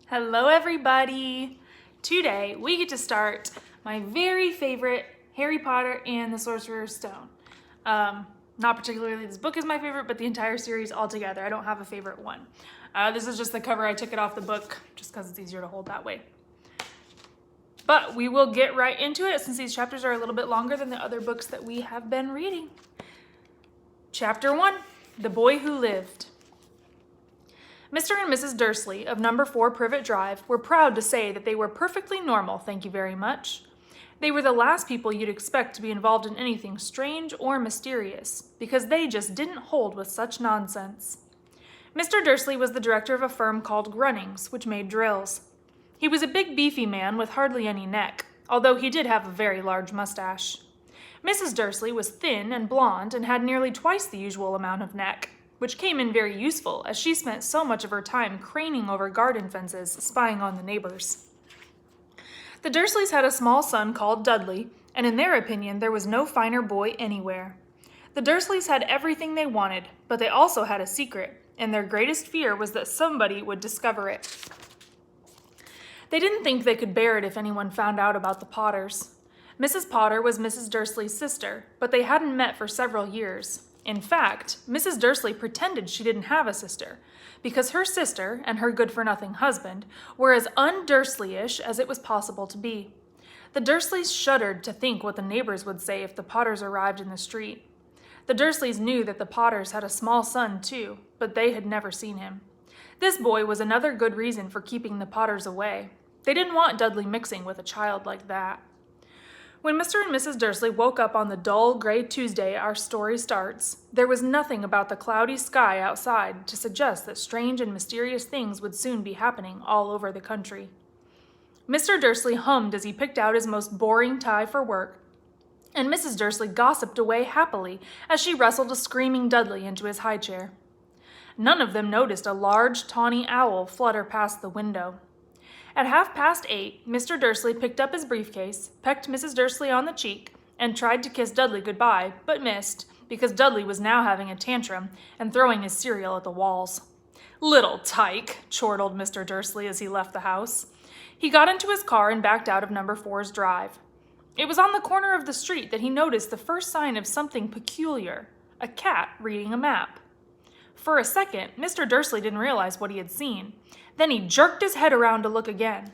Hello everybody! Today we get to start my very favorite Harry Potter and the Sorcerer's Stone. Not particularly this book is my favorite, but the entire series altogether. I don't have a favorite one. This is just the cover. I took it off the book just because it's easier to hold that way. But we will get right into it since these chapters are a little bit longer than the other books that we have been reading. Chapter 1, The Boy Who Lived. Mr. and Mrs. Dursley of number 4 Privet Drive were proud to say that they were perfectly normal, thank you very much. They were the last people you'd expect to be involved in anything strange or mysterious, because they just didn't hold with such nonsense. Mr. Dursley was the director of a firm called Grunnings, which made drills. He was a big beefy man with hardly any neck, although he did have a very large mustache. Mrs. Dursley was thin and blonde and had nearly twice the usual amount of neck, which came in very useful as she spent so much of her time craning over garden fences, spying on the neighbors. The Dursleys had a small son called Dudley, and in their opinion there was no finer boy anywhere. The Dursleys had everything they wanted, but they also had a secret, and their greatest fear was that somebody would discover it. They didn't think they could bear it if anyone found out about the Potters. Mrs. Potter was Mrs. Dursley's sister, but they hadn't met for several years. In fact, Mrs. Dursley pretended she didn't have a sister, because her sister and her good-for-nothing husband were as un-Dursley-ish as it was possible to be. The Dursleys shuddered to think what the neighbors would say if the Potters arrived in the street. The Dursleys knew that the Potters had a small son, too, but they had never seen him. This boy was another good reason for keeping the Potters away. They didn't want Dudley mixing with a child like that. When Mr. and Mrs. Dursley woke up on the dull, gray Tuesday our story starts, there was nothing about the cloudy sky outside to suggest that strange and mysterious things would soon be happening all over the country. Mr. Dursley hummed as he picked out his most boring tie for work, and Mrs. Dursley gossiped away happily as she wrestled a screaming Dudley into his high chair. None of them noticed a large, tawny owl flutter past the window. At 8:30, Mr. Dursley picked up his briefcase, pecked Mrs. Dursley on the cheek, and tried to kiss Dudley goodbye, but missed, because Dudley was now having a tantrum and throwing his cereal at the walls. "Little tyke," chortled Mr. Dursley as he left the house. He got into his car and backed out of number 4's drive. It was on the corner of the street that he noticed the first sign of something peculiar, a cat reading a map. For a second, Mr. Dursley didn't realize what he had seen. Then he jerked his head around to look again.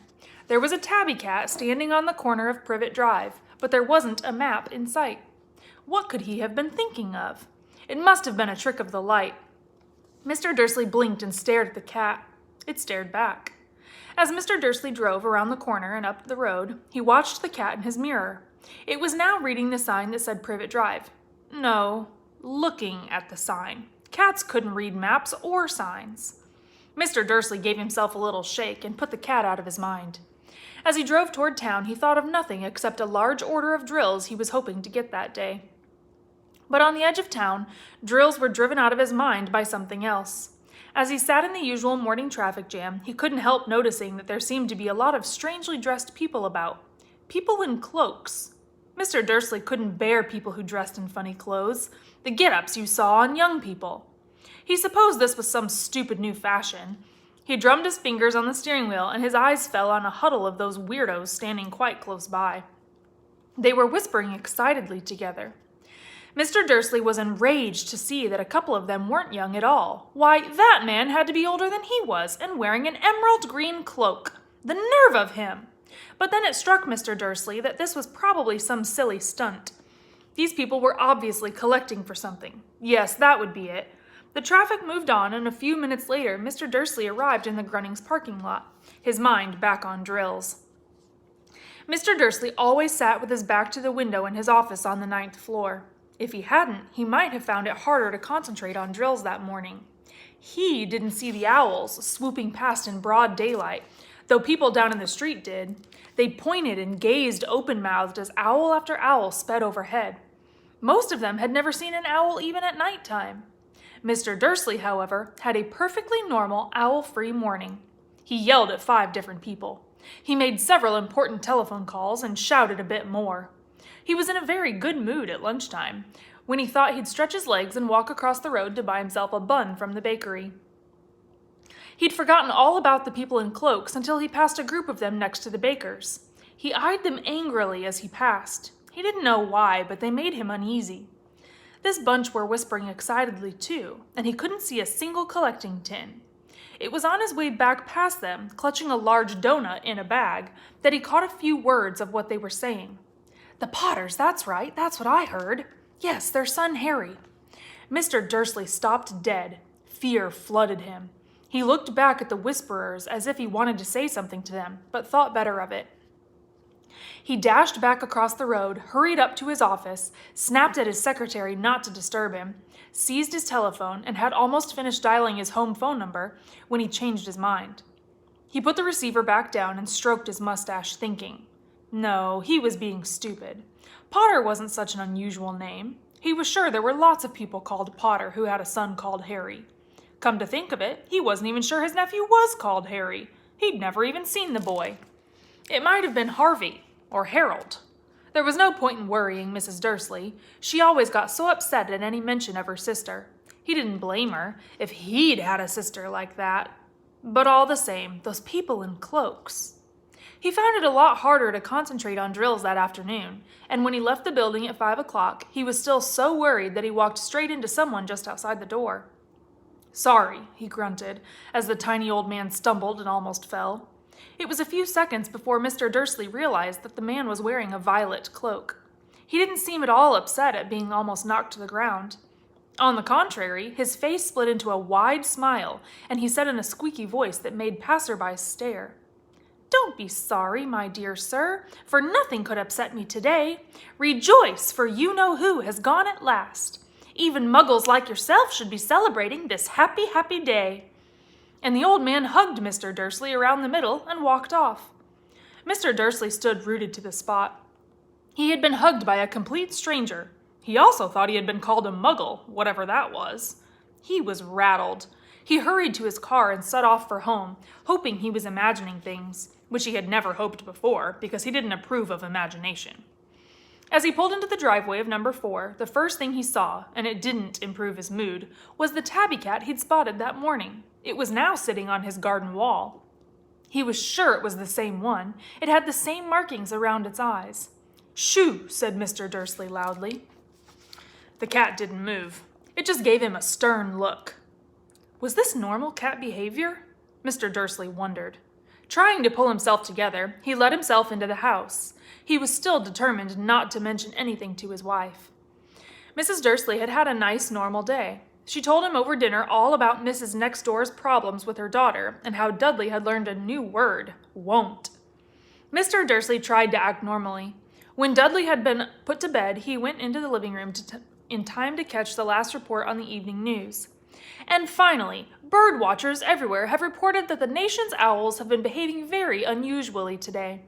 There was a tabby cat standing on the corner of Privet Drive, but there wasn't a map in sight. What could he have been thinking of? It must have been a trick of the light. Mr. Dursley blinked and stared at the cat. It stared back. As Mr. Dursley drove around the corner and up the road, he watched the cat in his mirror. It was now reading the sign that said Privet Drive. No, looking at the sign. Cats couldn't read maps or signs. Mr. Dursley gave himself a little shake and put the cat out of his mind. As he drove toward town, he thought of nothing except a large order of drills he was hoping to get that day. But on the edge of town, drills were driven out of his mind by something else. As he sat in the usual morning traffic jam, he couldn't help noticing that there seemed to be a lot of strangely dressed people about. People in cloaks. Mr. Dursley couldn't bear people who dressed in funny clothes, the get-ups you saw on young people. He supposed this was some stupid new fashion. He drummed his fingers on the steering wheel, and his eyes fell on a huddle of those weirdos standing quite close by. They were whispering excitedly together. Mr. Dursley was enraged to see that a couple of them weren't young at all. Why, that man had to be older than he was, and wearing an emerald green cloak. The nerve of him! But then it struck Mr. Dursley that this was probably some silly stunt. These people were obviously collecting for something. Yes, that would be it. The traffic moved on, and a few minutes later, Mr. Dursley arrived in the Grunnings parking lot, his mind back on drills. Mr. Dursley always sat with his back to the window in his office on the 9th floor. If he hadn't, he might have found it harder to concentrate on drills that morning. He didn't see the owls swooping past in broad daylight, though people down in the street did. They pointed and gazed open-mouthed as owl after owl sped overhead. Most of them had never seen an owl even at nighttime. Mr. Dursley, however, had a perfectly normal owl-free morning. He yelled at 5 different people. He made several important telephone calls and shouted a bit more. He was in a very good mood at lunchtime, when he thought he'd stretch his legs and walk across the road to buy himself a bun from the bakery. He'd forgotten all about the people in cloaks until he passed a group of them next to the baker's. He eyed them angrily as he passed. He didn't know why, but they made him uneasy. This bunch were whispering excitedly too, and he couldn't see a single collecting tin. It was on his way back past them, clutching a large donut in a bag, that he caught a few words of what they were saying. "The Potters, that's right, that's what I heard. Yes, their son Harry." Mr. Dursley stopped dead. Fear flooded him. He looked back at the whisperers as if he wanted to say something to them, but thought better of it. He dashed back across the road, hurried up to his office, snapped at his secretary not to disturb him, seized his telephone, and had almost finished dialing his home phone number when he changed his mind. He put the receiver back down and stroked his mustache, thinking. No, he was being stupid. Potter wasn't such an unusual name. He was sure there were lots of people called Potter who had a son called Harry. Come to think of it, he wasn't even sure his nephew was called Harry. He'd never even seen the boy. It might have been Harvey or Harold. There was no point in worrying Mrs. Dursley. She always got so upset at any mention of her sister. He didn't blame her if he'd had a sister like that. But all the same, those people in cloaks. He found it a lot harder to concentrate on drills that afternoon, and when he left the building at 5 o'clock, he was still so worried that he walked straight into someone just outside the door. "Sorry," he grunted, as the tiny old man stumbled and almost fell. It was a few seconds before Mr. Dursley realized that the man was wearing a violet cloak. He didn't seem at all upset at being almost knocked to the ground. On the contrary, his face split into a wide smile, and he said in a squeaky voice that made passersby stare, "Don't be sorry, my dear sir, for nothing could upset me today. Rejoice, for you know who has gone at last. Even muggles like yourself should be celebrating this happy, happy day." And the old man hugged Mr. Dursley around the middle and walked off. Mr. Dursley stood rooted to the spot. He had been hugged by a complete stranger. He also thought he had been called a muggle, whatever that was. He was rattled. He hurried to his car and set off for home, hoping he was imagining things, which he had never hoped before, because he didn't approve of imagination. As he pulled into the driveway of number 4, the first thing he saw, and it didn't improve his mood, was the tabby cat he'd spotted that morning. It was now sitting on his garden wall. He was sure it was the same one. It had the same markings around its eyes. "Shoo," said Mr. Dursley loudly. The cat didn't move. It just gave him a stern look. Was this normal cat behavior? Mr. Dursley wondered. Trying to pull himself together, he let himself into the house. He was still determined not to mention anything to his wife. Mrs. Dursley had had a nice, normal day. She told him over dinner all about Mrs. Next Door's problems with her daughter and how Dudley had learned a new word, won't. Mr. Dursley tried to act normally. When Dudley had been put to bed, he went into the living room in time to catch the last report on the evening news. And finally, bird watchers everywhere have reported that the nation's owls have been behaving very unusually today.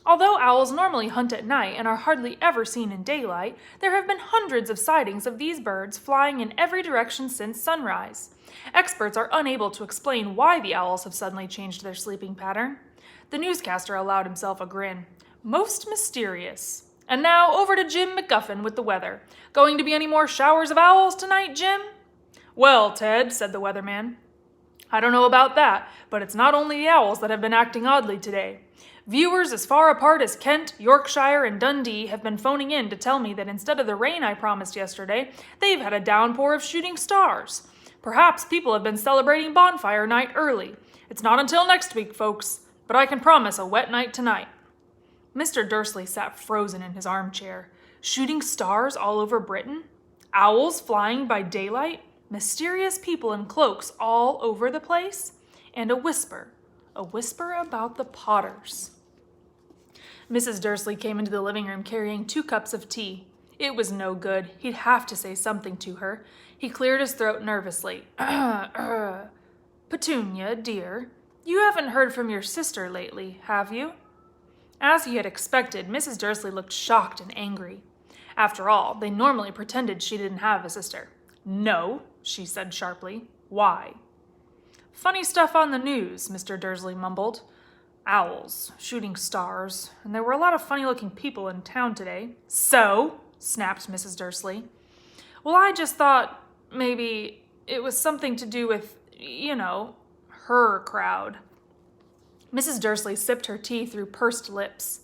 Although owls normally hunt at night and are hardly ever seen in daylight, there have been hundreds of sightings of these birds flying in every direction since sunrise. Experts are unable to explain why the owls have suddenly changed their sleeping pattern. The newscaster allowed himself a grin. Most mysterious. And now over to Jim McGuffin with the weather. Going to be any more showers of owls tonight, Jim? "Well, Ted," said the weatherman, "I don't know about that, but it's not only the owls that have been acting oddly today. Viewers as far apart as Kent, Yorkshire, and Dundee have been phoning in to tell me that instead of the rain I promised yesterday, they've had a downpour of shooting stars. Perhaps people have been celebrating bonfire night early. It's not until next week, folks, but I can promise a wet night tonight." Mr. Dursley sat frozen in his armchair. Shooting stars all over Britain? Owls flying by daylight? Mysterious people in cloaks all over the place? And a whisper about the Potters. Mrs. Dursley came into the living room carrying 2 cups of tea. It was no good. He'd have to say something to her. He cleared his throat nervously. "Petunia, dear, you haven't heard from your sister lately, have you?" As he had expected, Mrs. Dursley looked shocked and angry. After all, they normally pretended she didn't have a sister. "No," she said sharply. "Why?" "Funny stuff on the news," Mr. Dursley mumbled. "Owls, shooting stars, and there were a lot of funny-looking people in town today." "So?" snapped Mrs. Dursley. "Well, I just thought maybe it was something to do with, her crowd. Mrs. Dursley sipped her tea through pursed lips.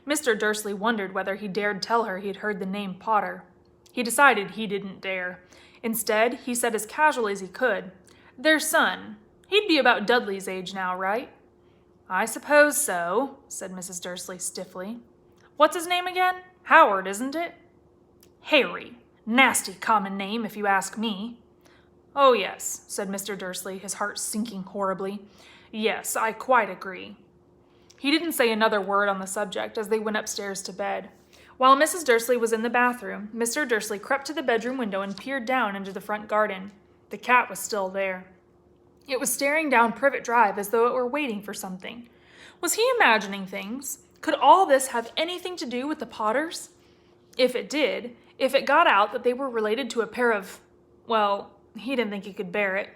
Mr. Dursley wondered whether he dared tell her he'd heard the name Potter. He decided he didn't dare. Instead, he said as casually as he could, "Their son. He'd be about Dudley's age now, right?" "I suppose so," said Mrs. Dursley stiffly. "What's his name again? Howard, isn't it?" "Harry. Nasty common name, if you ask me." "Oh, yes," said Mr. Dursley, his heart sinking horribly. "Yes, I quite agree." He didn't say another word on the subject as they went upstairs to bed. While Mrs. Dursley was in the bathroom, Mr. Dursley crept to the bedroom window and peered down into the front garden. The cat was still there. It was staring down Privet Drive as though it were waiting for something. Was he imagining things? Could all this have anything to do with the Potters? If it did, if it got out that they were related to a pair of, well, he didn't think he could bear it.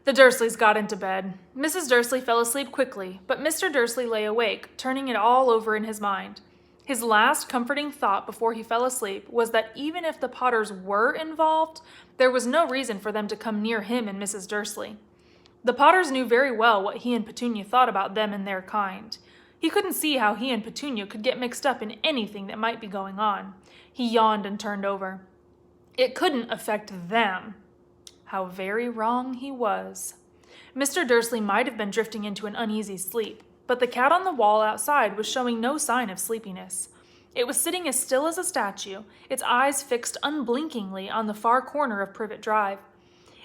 The Dursleys got into bed. Mrs. Dursley fell asleep quickly, but Mr. Dursley lay awake, turning it all over in his mind. His last comforting thought before he fell asleep was that even if the Potters were involved, there was no reason for them to come near him and Mrs. Dursley. The Potters knew very well what he and Petunia thought about them and their kind. He couldn't see how he and Petunia could get mixed up in anything that might be going on. He yawned and turned over. It couldn't affect them. How very wrong he was. Mr. Dursley might have been drifting into an uneasy sleep, but the cat on the wall outside was showing no sign of sleepiness. It was sitting as still as a statue, its eyes fixed unblinkingly on the far corner of Privet Drive.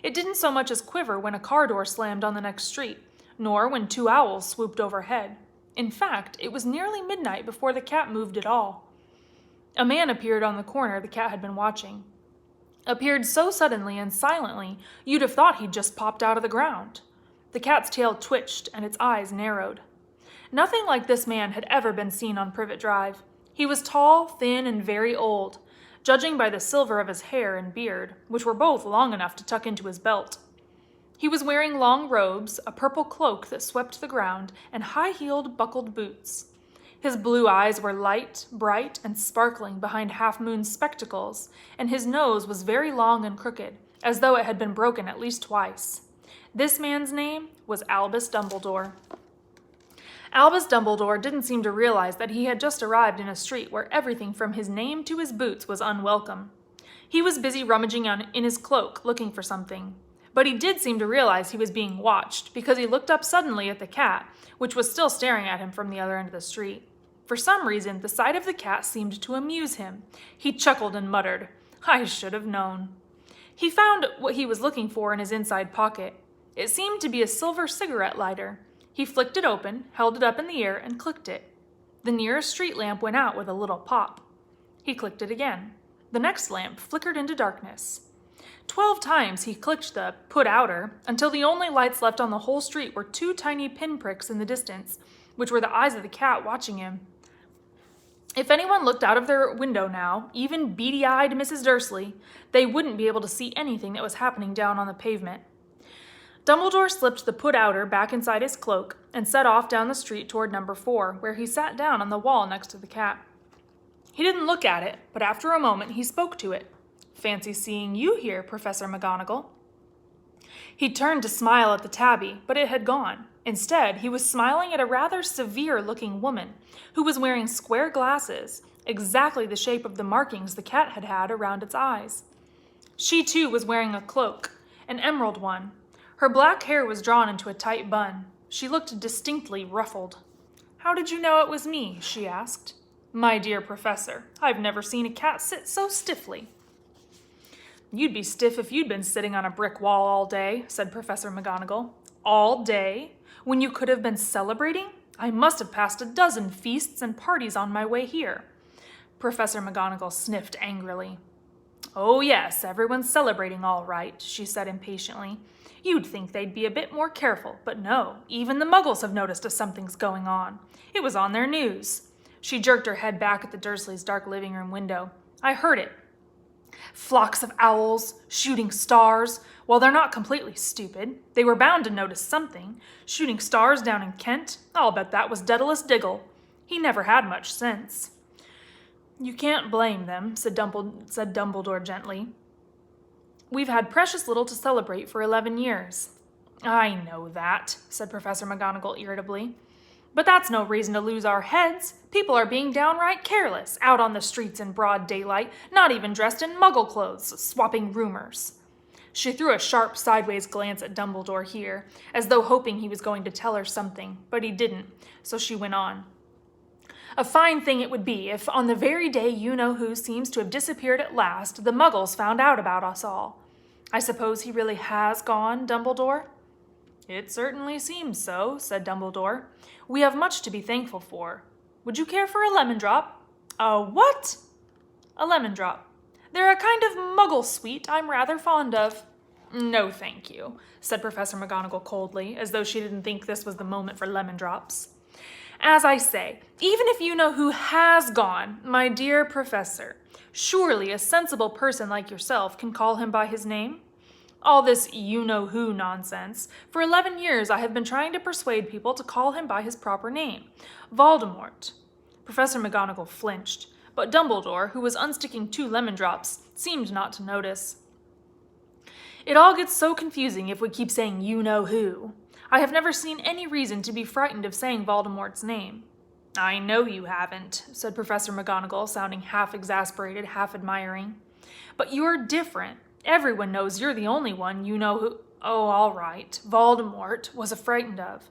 It didn't so much as quiver when a car door slammed on the next street, nor when two owls swooped overhead. In fact, it was nearly midnight before the cat moved at all. A man appeared on the corner the cat had been watching. Appeared so suddenly and silently, you'd have thought he'd just popped out of the ground. The cat's tail twitched and its eyes narrowed. Nothing like this man had ever been seen on Privet Drive. He was tall, thin, and very old, judging by the silver of his hair and beard, which were both long enough to tuck into his belt. He was wearing long robes, a purple cloak that swept the ground, and high-heeled buckled boots. His blue eyes were light, bright, and sparkling behind half-moon spectacles, and his nose was very long and crooked, as though it had been broken at least twice. This man's name was Albus Dumbledore. Albus Dumbledore didn't seem to realize that he had just arrived in a street where everything from his name to his boots was unwelcome. He was busy rummaging in his cloak, looking for something. But he did seem to realize he was being watched, because he looked up suddenly at the cat, which was still staring at him from the other end of the street. For some reason, the sight of the cat seemed to amuse him. He chuckled and muttered, "I should have known." He found what he was looking for in his inside pocket. It seemed to be a silver cigarette lighter. He flicked it open, held it up in the air, and clicked it. The nearest street lamp went out with a little pop. He clicked it again. The next lamp flickered into darkness. 12 times he clicked the put outer until the only lights left on the whole street were two tiny pinpricks in the distance, which were the eyes of the cat watching him. If anyone looked out of their window now, even beady-eyed Mrs. Dursley, they wouldn't be able to see anything that was happening down on the pavement. Dumbledore slipped the put-outer back inside his cloak and set off down the street toward number 4, where he sat down on the wall next to the cat. He didn't look at it, but after a moment he spoke to it. "Fancy seeing you here, Professor McGonagall." He turned to smile at the tabby, but it had gone. Instead, he was smiling at a rather severe-looking woman who was wearing square glasses, exactly the shape of the markings the cat had had around its eyes. She, too, was wearing a cloak, an emerald one. Her black hair was drawn into a tight bun. She looked distinctly ruffled. "How did you know it was me?" she asked. "My dear Professor, I've never seen a cat sit so stiffly." "You'd be stiff if you'd been sitting on a brick wall all day," said Professor McGonagall. "All day? When you could have been celebrating? I must have passed a dozen feasts and parties on my way here." Professor McGonagall sniffed angrily. "Oh yes, everyone's celebrating all right," she said impatiently. "You'd think they'd be a bit more careful, but no, even the Muggles have noticed if something's going on. It was on their news." She jerked her head back at the Dursleys' dark living room window. "I heard it. Flocks of owls, shooting stars. Well, they're not completely stupid. They were bound to notice something. Shooting stars down in Kent? I'll bet that was Daedalus Diggle. He never had much sense." "You can't blame them," said Dumbledore gently. "We've had precious little to celebrate for 11 years. I know that, said Professor McGonagall irritably. But that's no reason to lose our heads. People are being downright careless, out on the streets in broad daylight, not even dressed in muggle clothes, swapping rumors. She threw a sharp sideways glance at Dumbledore here, as though hoping he was going to tell her something, but he didn't, so she went on. A fine thing it would be if, on the very day you-know-who seems to have disappeared at last, the muggles found out about us all. I suppose he really has gone, Dumbledore? It certainly seems so, said Dumbledore. We have much to be thankful for. Would you care for a lemon drop? A what? A lemon drop. They're a kind of muggle sweet I'm rather fond of. No, thank you, said Professor McGonagall coldly, as though she didn't think this was the moment for lemon drops. As I say, even if you-know-who has gone, my dear Professor, surely a sensible person like yourself can call him by his name? All this you-know-who nonsense. For 11 years I have been trying to persuade people to call him by his proper name, Voldemort. Professor McGonagall flinched, but Dumbledore, who was unsticking 2 lemon drops, seemed not to notice. It all gets so confusing if we keep saying you-know-who. I have never seen any reason to be frightened of saying Voldemort's name. I know you haven't, said Professor McGonagall, sounding half exasperated, half admiring. But you're different. Everyone knows you're the only one you-know-who, oh, all right, Voldemort was frightened of.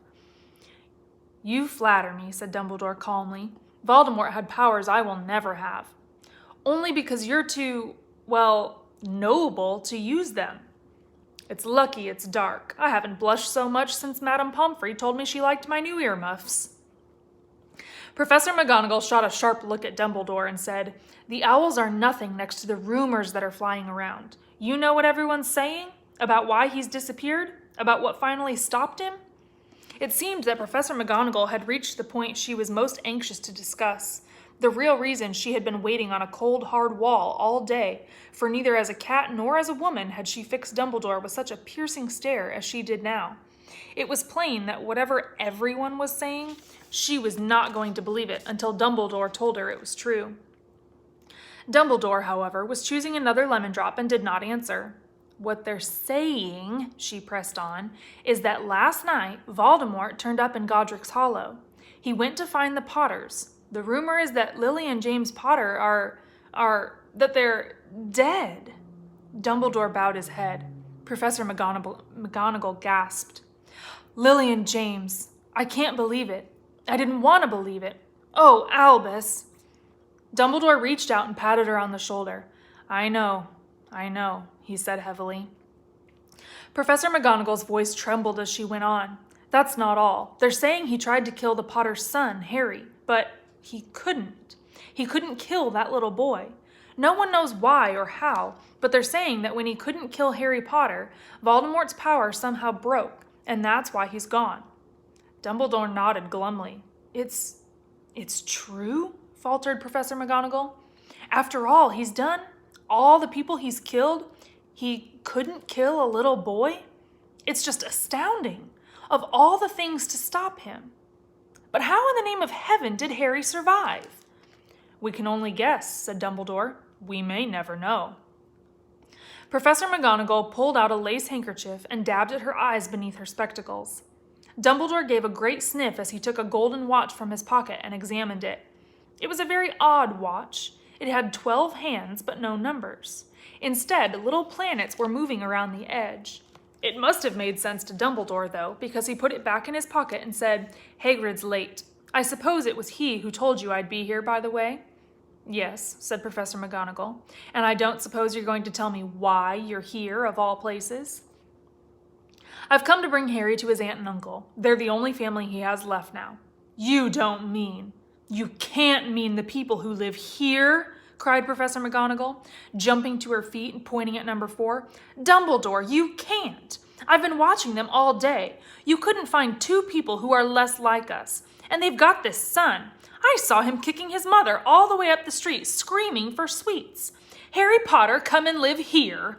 You flatter me, said Dumbledore calmly. Voldemort had powers I will never have. Only because you're too, well, noble to use them. It's lucky it's dark. I haven't blushed so much since Madame Pomfrey told me she liked my new earmuffs. Professor McGonagall shot a sharp look at Dumbledore and said, The owls are nothing next to the rumors that are flying around. You know what everyone's saying? About why he's disappeared? About what finally stopped him? It seemed that Professor McGonagall had reached the point she was most anxious to discuss. The real reason she had been waiting on a cold, hard wall all day, for neither as a cat nor as a woman had she fixed Dumbledore with such a piercing stare as she did now. It was plain that whatever everyone was saying, she was not going to believe it until Dumbledore told her it was true. Dumbledore, however, was choosing another lemon drop and did not answer. What they're saying, she pressed on, is that last night Voldemort turned up in Godric's Hollow. He went to find the Potters. The rumor is that Lily and James Potter that they're dead. Dumbledore bowed his head. Professor McGonagall gasped. Lily and James. I can't believe it. I didn't want to believe it. Oh, Albus. Dumbledore reached out and patted her on the shoulder. I know, he said heavily. Professor McGonagall's voice trembled as she went on. That's not all. They're saying he tried to kill the Potter's son, Harry, but he couldn't. He couldn't kill that little boy. No one knows why or how, but they're saying that when he couldn't kill Harry Potter, Voldemort's power somehow broke, and that's why he's gone. Dumbledore nodded glumly. It's true? Faltered Professor McGonagall. After all he's done, all the people he's killed, he couldn't kill a little boy? It's just astounding. Of all the things to stop him. But how in the name of heaven did Harry survive? We can only guess, said Dumbledore. We may never know. Professor McGonagall pulled out a lace handkerchief and dabbed at her eyes beneath her spectacles. Dumbledore gave a great sniff as he took a golden watch from his pocket and examined it. It was a very odd watch. It had 12 hands, but no numbers. Instead, little planets were moving around the edge. It must have made sense to Dumbledore, though, because he put it back in his pocket and said, Hagrid's late. I suppose it was he who told you I'd be here, by the way? Yes, said Professor McGonagall. And I don't suppose you're going to tell me why you're here, of all places? I've come to bring Harry to his aunt and uncle. They're the only family he has left now. You don't mean... You can't mean the people who live here, cried Professor McGonagall, jumping to her feet and pointing at number 4. Dumbledore, you can't. I've been watching them all day. You couldn't find 2 people who are less like us. And they've got this son. I saw him kicking his mother all the way up the street, screaming for sweets. Harry Potter, come and live here.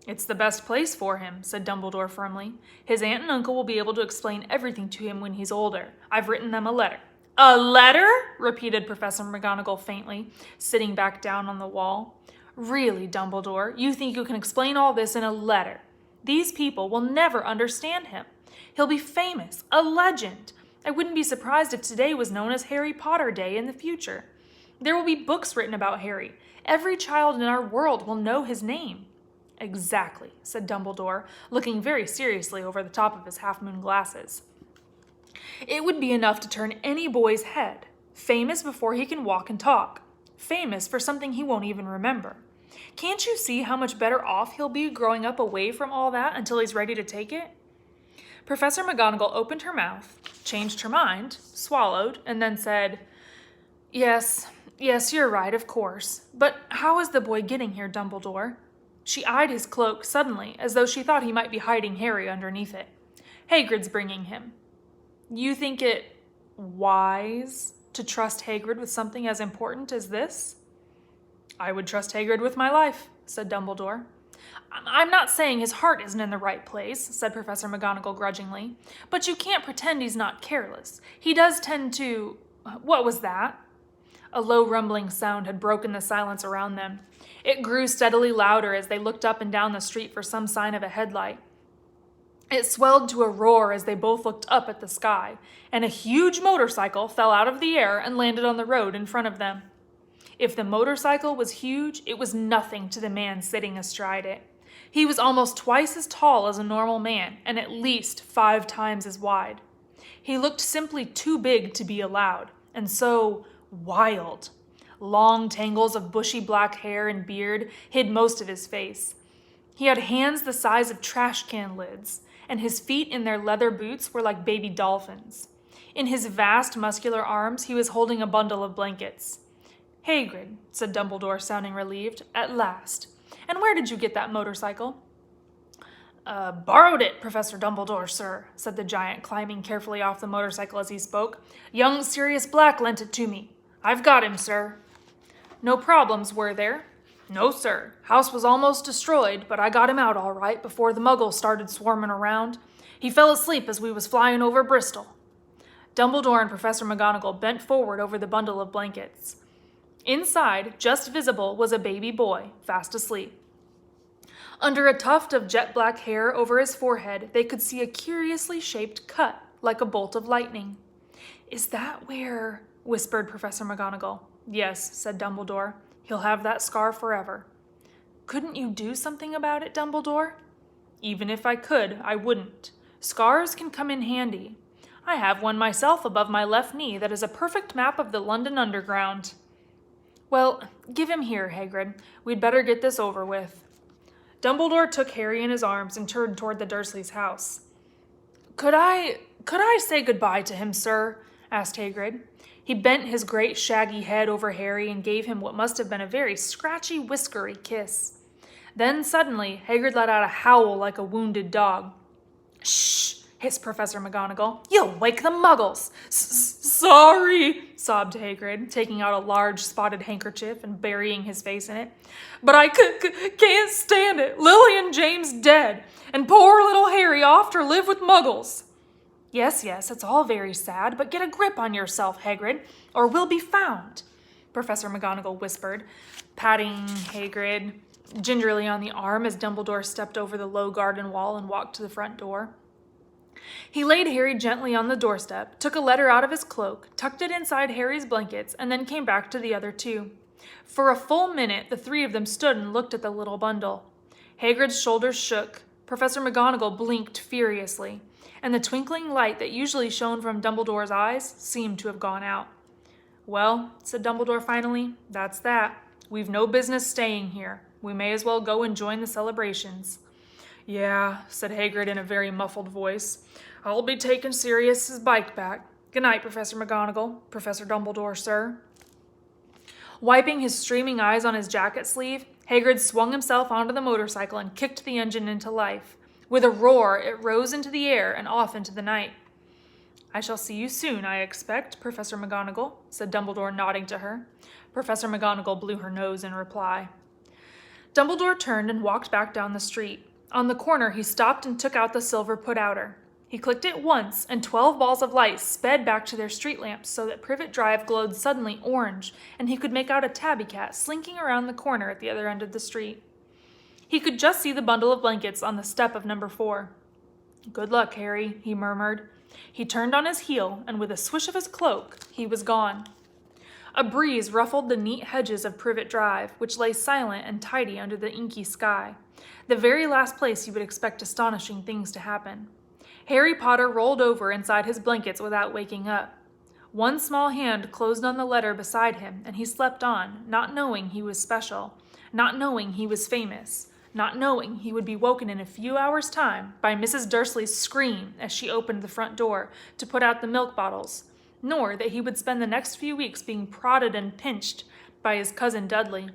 It's the best place for him, said Dumbledore firmly. His aunt and uncle will be able to explain everything to him when he's older. I've written them a letter. A letter? Repeated Professor McGonagall faintly, sitting back down on the wall. Really, Dumbledore, you think you can explain all this in a letter? These people will never understand him. He'll be famous, a legend. I wouldn't be surprised if today was known as Harry Potter Day in the future. There will be books written about Harry. Every child in our world will know his name." "Exactly," said Dumbledore, looking very seriously over the top of his half-moon glasses. "It would be enough to turn any boy's head. Famous before he can walk and talk. Famous for something he won't even remember. Can't you see how much better off he'll be growing up away from all that until he's ready to take it?" Professor McGonagall opened her mouth, changed her mind, swallowed, and then said, Yes, you're right, of course. But how is the boy getting here, Dumbledore?" She eyed his cloak suddenly, as though she thought he might be hiding Harry underneath it. "Hagrid's bringing him." "You think it wise to trust Hagrid with something as important as this?" "I would trust Hagrid with my life," said Dumbledore. "I'm not saying his heart isn't in the right place," said Professor McGonagall grudgingly, "but you can't pretend he's not careless. He does tend to... What was that?" A low rumbling sound had broken the silence around them. It grew steadily louder as they looked up and down the street for some sign of a headlight. It swelled to a roar as they both looked up at the sky, and a huge motorcycle fell out of the air and landed on the road in front of them. If the motorcycle was huge, it was nothing to the man sitting astride it. He was almost twice as tall as a normal man, and at least 5 times as wide. He looked simply too big to be Aloud, and so wild. Long tangles of bushy black hair and beard hid most of his face. He had hands the size of trash can lids, and his feet in their leather boots were like baby dolphins. In his vast muscular arms, he was holding a bundle of blankets. "Hagrid," said Dumbledore, sounding relieved, "at last. And where did you get that motorcycle?" Borrowed it, Professor Dumbledore, sir," said the giant, climbing carefully off the motorcycle as he spoke. "Young Sirius Black lent it to me. I've got him, sir." "No problems, were there?" "No, sir. House was almost destroyed, but I got him out all right before the muggles started swarming around. He fell asleep as we was flying over Bristol." Dumbledore and Professor McGonagall bent forward over the bundle of blankets. Inside, just visible, was a baby boy, fast asleep. Under a tuft of jet black hair over his forehead, they could see a curiously shaped cut, like a bolt of lightning. "Is that where—" whispered Professor McGonagall. "Yes," said Dumbledore. "He'll have that scar forever." "Couldn't you do something about it, Dumbledore?" "Even if I could, I wouldn't. Scars can come in handy. I have one myself above my left knee that is a perfect map of the London Underground." "Well, give him here, Hagrid. We'd better get this over with." Dumbledore took Harry in his arms and turned toward the Dursleys' house. Could I say goodbye to him, sir?" asked Hagrid. He bent his great shaggy head over Harry and gave him what must have been a very scratchy, whiskery kiss. Then suddenly, Hagrid let out a howl like a wounded dog. "Shh!" hissed Professor McGonagall. "You'll wake the muggles!" "Sorry," sobbed Hagrid, taking out a large spotted handkerchief and burying his face in it. "But I can't stand it. Lily and James dead, and poor little Harry off to live with muggles." Yes, it's all very sad, but get a grip on yourself, Hagrid, or we'll be found," Professor McGonagall whispered, patting Hagrid gingerly on the arm as Dumbledore stepped over the low garden wall and walked to the front door. He laid Harry gently on the doorstep, took a letter out of his cloak, tucked it inside Harry's blankets, and then came back to the other two. For a full minute, the 3 of them stood and looked at the little bundle. Hagrid's shoulders shook. Professor McGonagall blinked furiously, and the twinkling light that usually shone from Dumbledore's eyes seemed to have gone out. "Well," said Dumbledore finally, "that's that. We've no business staying here. We may as well go and join the celebrations." "Yeah," said Hagrid in a very muffled voice. "I'll be taking Sirius's bike back. Good night, Professor McGonagall. Professor Dumbledore, sir." Wiping his streaming eyes on his jacket sleeve, Hagrid swung himself onto the motorcycle and kicked the engine into life. With a roar, it rose into the air and off into the night. "I shall see you soon, I expect, Professor McGonagall," said Dumbledore, nodding to her. Professor McGonagall blew her nose in reply. Dumbledore turned and walked back down the street. On the corner, he stopped and took out the silver put-outer. He clicked it once, and 12 balls of light sped back to their street lamps so that Privet Drive glowed suddenly orange, and he could make out a tabby cat slinking around the corner at the other end of the street. He could just see the bundle of blankets on the step of number 4. "Good luck, Harry," he murmured. He turned on his heel, and with a swish of his cloak, he was gone. A breeze ruffled the neat hedges of Privet Drive, which lay silent and tidy under the inky sky, the very last place you would expect astonishing things to happen. Harry Potter rolled over inside his blankets without waking up. One small hand closed on the letter beside him, and he slept on, not knowing he was special, not knowing he was famous, not knowing he would be woken in a few hours' time by Mrs. Dursley's scream as she opened the front door to put out the milk bottles, nor that he would spend the next few weeks being prodded and pinched by his cousin Dudley.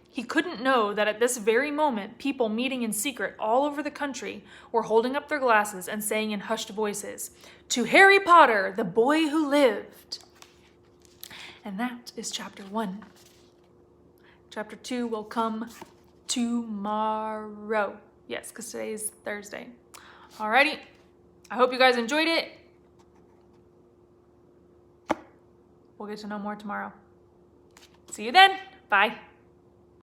He couldn't know that at this very moment people meeting in secret all over the country were holding up their glasses and saying in hushed voices, "To Harry Potter, the boy who lived." And that is chapter 1. Chapter 2 will come tomorrow. Yes, because today is Thursday. Alrighty. I hope you guys enjoyed it. We'll get to know more tomorrow. See you then. Bye.